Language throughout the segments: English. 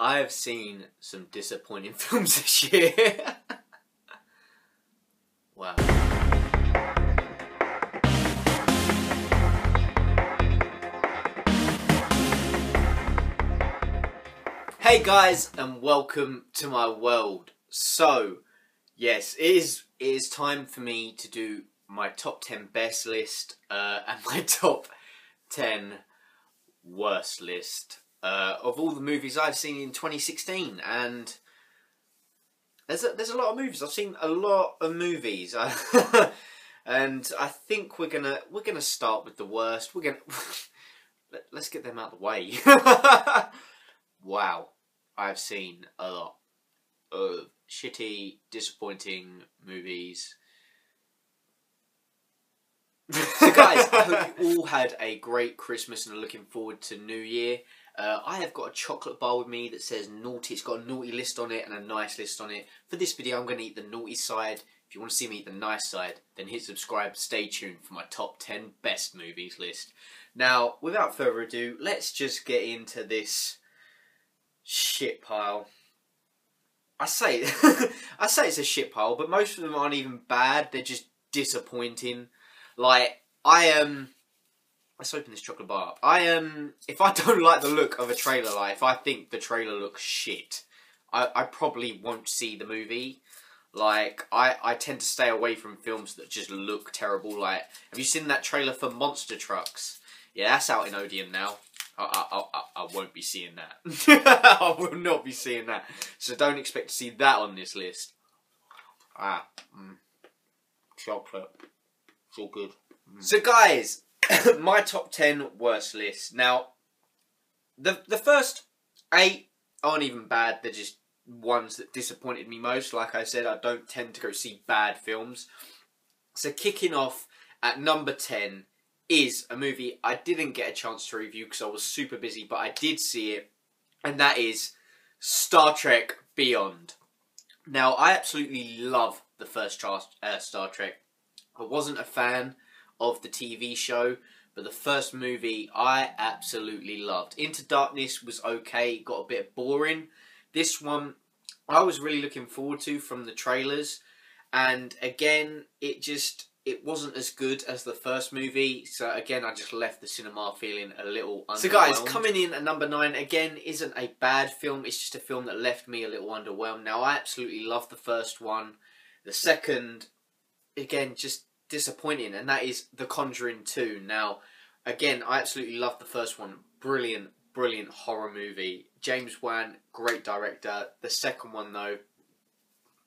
I have seen some disappointing films this year. Wow. Hey guys, and welcome to my world. So, yes, it is time for me to do my top 10 best list and my top 10 worst list of all the movies I've seen in 2016. And there's a lot of movies. I've seen a lot of movies, and I think we're gonna start with the worst. Let's get them out of the way. Wow, I've seen a lot of shitty, disappointing movies. So guys, I hope you all had a great Christmas and are looking forward to New Year. I have got a chocolate bar with me that says naughty. It's got a naughty list on it and a nice list on it. For this video, I'm going to eat the naughty side. If you want to see me eat the nice side, then hit subscribe. Stay tuned for my top 10 best movies list. Now, without further ado, let's just get into this shit pile. I say it's a shit pile, but most of them aren't even bad. They're just disappointing. Like, let's open this chocolate bar. If I don't like the look of a trailer, like, if I think the trailer looks shit, I probably won't see the movie. Like, I tend to stay away from films that just look terrible. Like, have you seen that trailer for Monster Trucks? Yeah, that's out in Odeon now. I won't be seeing that. I will not be seeing that. So don't expect to see that on this list. Chocolate. It's all good. So guys, my top 10 worst list. Now, the first 8 aren't even bad. They're just ones that disappointed me most. Like I said, I don't tend to go see bad films. So kicking off at number 10 is a movie I didn't get a chance to review because I was super busy, but I did see it, and that is Star Trek Beyond. Now, I absolutely love the first Star Trek. I wasn't a fan of the TV show, but the first movie I absolutely loved. Into Darkness was okay, got a bit boring. This one I was really looking forward to from the trailers, and again, it wasn't as good as the first movie, so again, I just left the cinema feeling a little underwhelmed. So guys, coming in at number 9, again, isn't a bad film, it's just a film that left me a little underwhelmed. Now, I absolutely loved the first one. The second, again, just disappointing, and that is The Conjuring 2. Now, again, I absolutely loved the first one. Brilliant, brilliant horror movie. James Wan, great director. The second one, though,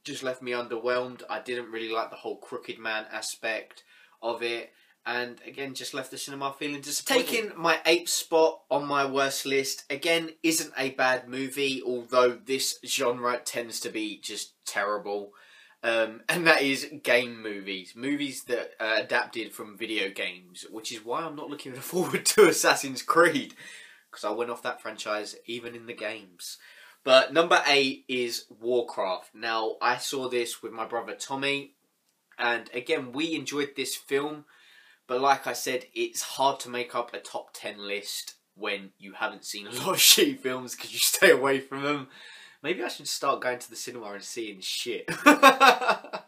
just left me underwhelmed. I didn't really like the whole crooked man aspect of it, and again, just left the cinema feeling disappointed. Taking my 8th spot on my worst list, again, isn't a bad movie, although this genre tends to be just terrible. And that is game movies. Movies that are adapted from video games, which is why I'm not looking forward to Assassin's Creed, because I went off that franchise even in the games. But number 8 is Warcraft. Now, I saw this with my brother Tommy, and again, we enjoyed this film, but like I said, it's hard to make up a top 10 list when you haven't seen a lot of shitty films because you stay away from them. Maybe I should start going to the cinema and seeing shit. But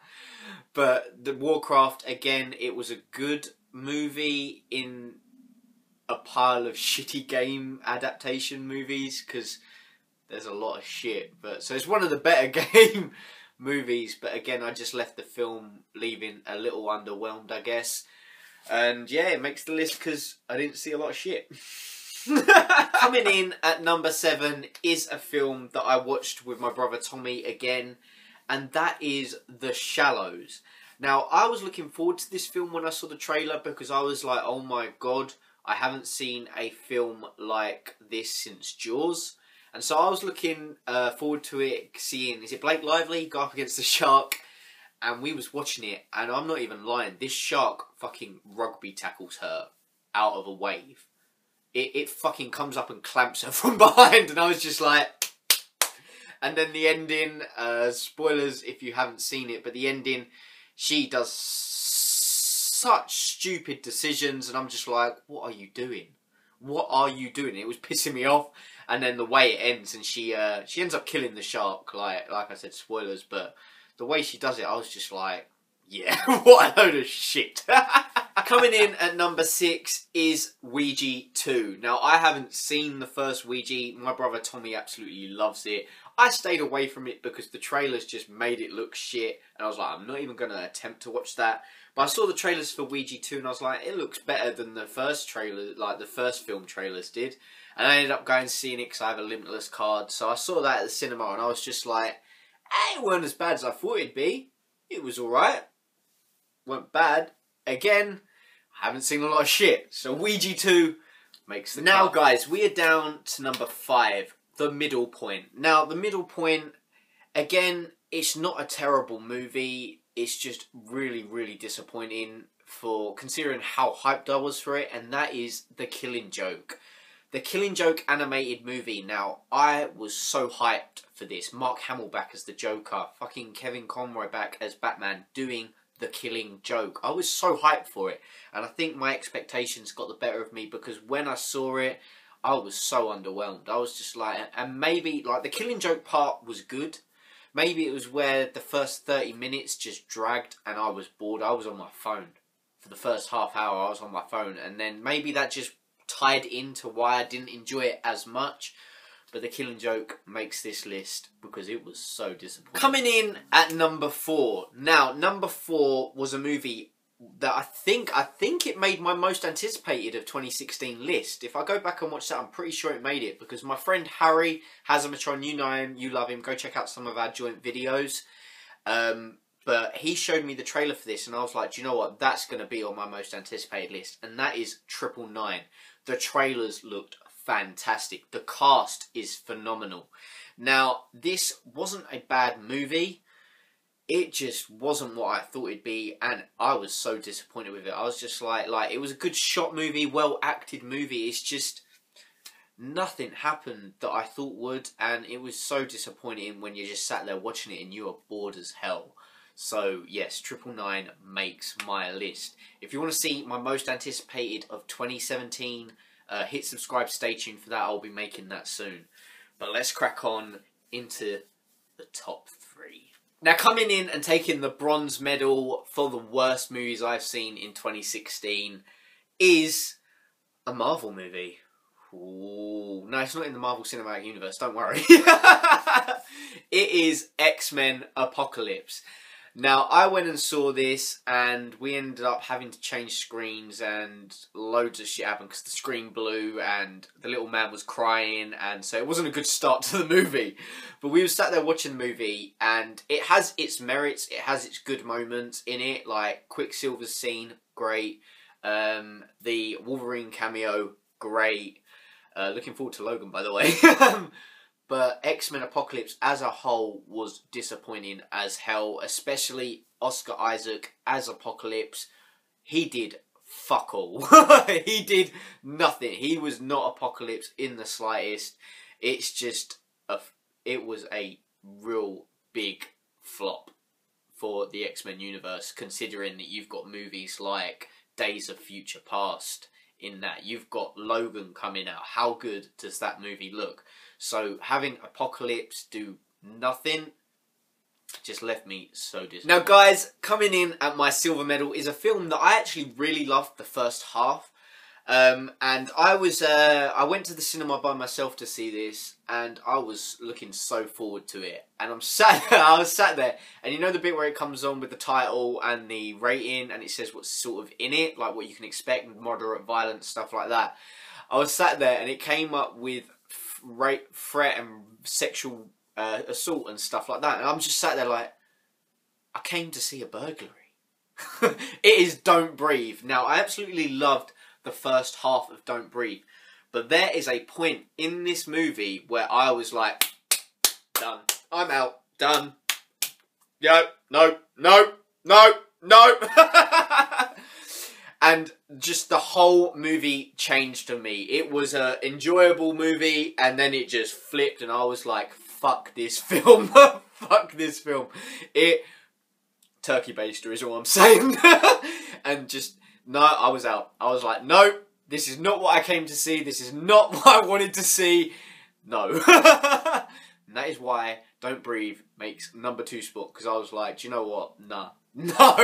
the Warcraft, again, it was a good movie in a pile of shitty game adaptation movies, because there's a lot of shit. But so it's one of the better game movies, but again, I just left the film leaving a little underwhelmed, I guess. And yeah, it makes the list because I didn't see a lot of shit. Coming in at number 7 is a film that I watched with my brother Tommy again, and that is The Shallows. Now, I was looking forward to this film when I saw the trailer, because I was like, oh my god, I haven't seen a film like this since Jaws. And so I was looking forward to it, seeing, is it Blake Lively go up against the shark? And we was watching it, and I'm not even lying, this shark fucking rugby tackles her out of a wave. It fucking comes up and clamps her from behind, and I was just like... And then the ending, spoilers if you haven't seen it, but the ending, she does such stupid decisions, and I'm just like, what are you doing? What are you doing? It was pissing me off. And then the way it ends, and she ends up killing the shark. Like I said, spoilers, but the way she does it, I was just like, yeah, what a load of shit. Coming in at number 6 is Ouija II. Now, I haven't seen the first Ouija. My brother Tommy absolutely loves it. I stayed away from it because the trailers just made it look shit. And I was like, I'm not even going to attempt to watch that. But I saw the trailers for Ouija II and I was like, it looks better than the first trailer, like the first film trailers did. And I ended up going and seeing it because I have a Limitless card. So I saw that at the cinema and I was just like, it weren't as bad as I thought it'd be. It was alright. Weren't bad. Again, I haven't seen a lot of shit. So Ouija 2 makes the cut. Now guys, we are down to number 5. The Middle Point. Now, The Middle Point, again, it's not a terrible movie. It's just really, really disappointing for considering how hyped I was for it. And that is The Killing Joke. The Killing Joke animated movie. Now, I was so hyped for this. Mark Hamill back as the Joker. Fucking Kevin Conroy back as Batman doing The Killing Joke. I was so hyped for it. And I think my expectations got the better of me because when I saw it, I was so underwhelmed. I was just like, and maybe, like, the Killing Joke part was good. Maybe it was where the first 30 minutes just dragged and I was bored. I was on my phone. For the first half hour, I was on my phone. And then maybe that just tied into why I didn't enjoy it as much. But The Killing Joke makes this list because it was so disappointing. Coming in at number 4. Now, number 4 was a movie that I think it made my most anticipated of 2016 list. If I go back and watch that, I'm pretty sure it made it because my friend Harry Hazamatron, you know him, you love him. Go check out some of our joint videos. But he showed me the trailer for this and I was like, do you know what? That's going to be on my most anticipated list. And that is 999. The trailers looked fantastic. The cast is phenomenal. Now, this wasn't a bad movie. It just wasn't what I thought it'd be, and I was so disappointed with it. I was just like it was a good shot movie, well acted movie. It's just nothing happened that I thought would, and it was so disappointing when you just sat there watching it and you were bored as hell. So yes, 999 makes my list. If you want to see my most anticipated of 2017, hit subscribe, stay tuned for that. I'll be making that soon. But let's crack on into the top 3. Now, coming in and taking the bronze medal for the worst movies I've seen in 2016 is a Marvel movie. Ooh, no, it's not in the Marvel Cinematic Universe, don't worry. It is Xmen Apocalypse. Now, I went and saw this and we ended up having to change screens and loads of shit happened because the screen blew and the little man was crying and so it wasn't a good start to the movie. But we were sat there watching the movie and it has its merits, it has its good moments in it, like Quicksilver's scene, great. The Wolverine cameo, great. Looking forward to Logan, by the way. But Xmen Apocalypse as a whole was disappointing as hell, especially Oscar Isaac as Apocalypse. He did fuck all. He did nothing. He was not Apocalypse in the slightest. It's just, it was a real big flop for the X-Men universe, considering that you've got movies like Days of Future Past in that. You've got Logan coming out. How good does that movie look? So having Apocalypse do nothing just left me so disappointed. Now guys, coming in at my silver medal is a film that I actually really loved the first half. And I went to the cinema by myself to see this and I was looking so forward to it. And I was sat there and you know the bit where it comes on with the title and the rating and it says what's sort of in it, like what you can expect, moderate violence, stuff like that. I was sat there and it came up with rape, threat and sexual assault and stuff like that. And I'm just sat there like, I came to see a burglary. It is Don't Breathe. Now, I absolutely loved the first half of Don't Breathe. But there is a point in this movie where I was like, done. I'm out. Done. No, no, no, no, no. And just the whole movie changed for me. It was an enjoyable movie, and then it just flipped, and I was like, fuck this film. Fuck this film. Turkey baster is all I'm saying. And just, no, I was out. I was like, no, this is not what I came to see. This is not what I wanted to see. no. And that is why Don't Breathe makes number 2 spot, because I was like, do you know what? Nah. No!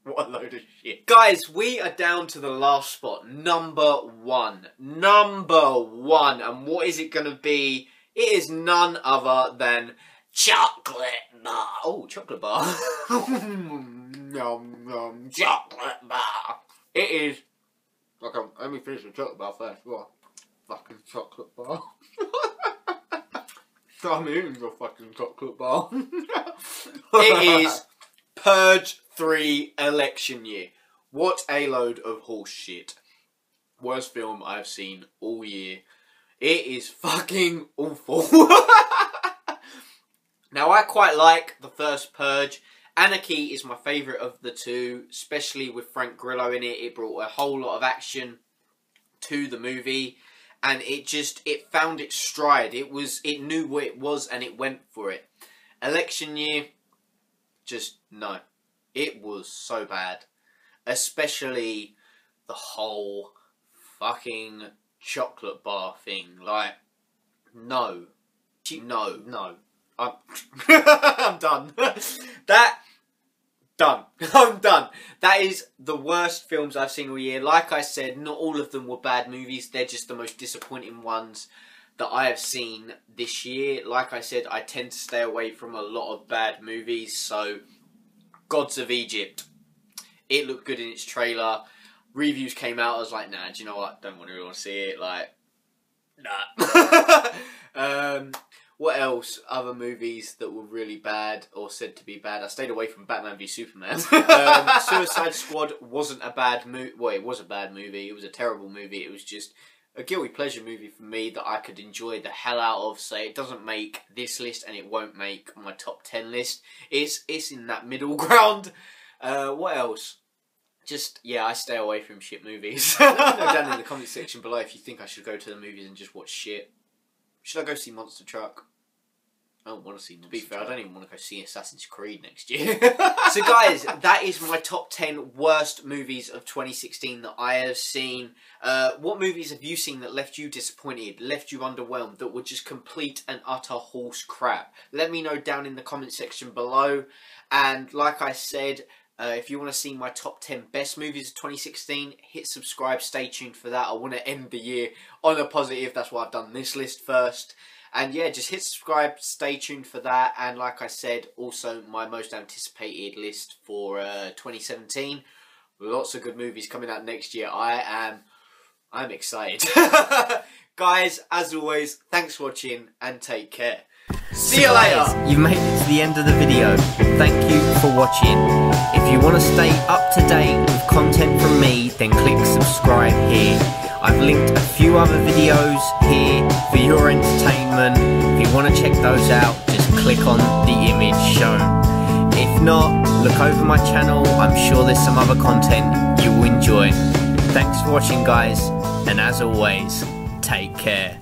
What a load of shit. Guys, we are down to the last spot. Number 1. Number 1. And what is it going to be? It is none other than chocolate bar. Oh, chocolate bar. Yum, yum, chocolate bar. It is. Like, let me finish the chocolate bar first. What? Fucking chocolate bar. I'm eating your fucking chocolate bar. It is Purge 3 election year. What a load of horse shit. Worst film I've seen all year. It is fucking awful. Now, I quite like the first Purge. Anarchy is my favourite of the two, especially with Frank Grillo in it. It brought a whole lot of action to the movie, and it found its stride. It knew what it was, and it went for it. Election year, just no. It was so bad. Especially the whole fucking chocolate bar thing. Like, no. No. I'm done. Done. I'm done. That is the worst films I've seen all year. Like I said, not all of them were bad movies. They're just the most disappointing ones that I have seen this year. Like I said, I tend to stay away from a lot of bad movies. So, Gods of Egypt. It looked good in its trailer. Reviews came out. I was like, nah, do you know what? Don't really want to see it. Like, nah. What else? Other movies that were really bad or said to be bad. I stayed away from Batman v Superman. Suicide Squad wasn't a bad movie. Well, it was a bad movie. It was a terrible movie. It was just a guilty pleasure movie for me that I could enjoy the hell out of. So it doesn't make this list, and it won't make my top 10 list. It's in that middle ground. What else? Just, yeah, I stay away from shit movies. Let me know down in the comment section below if you think I should go to the movies and just watch shit. Should I go see Monster Truck? I don't want to see Monster Truck. To be fair, I don't even want to go see Assassin's Creed next year. So guys, that is my top 10 worst movies of 2016 that I have seen. What movies have you seen that left you disappointed, left you underwhelmed, that were just complete and utter horse crap? Let me know down in the comment section below. And like I said, if you want to see my top 10 best movies of 2016, hit subscribe, stay tuned for that. I want to end the year on a positive, that's why I've done this list first. And yeah, just hit subscribe, stay tuned for that. And like I said, also my most anticipated list for 2017. Lots of good movies coming out next year. I'm excited. Guys, as always, thanks for watching and take care. See you later. You've made it to the end of the video. Thank you for watching. If you want to stay up to date with content from me, then click subscribe here. I've linked a few other videos here for your entertainment. If you want to check those out, just click on the image shown. If not, look over my channel. I'm sure there's some other content you will enjoy. Thanks for watching, guys, and as always, take care.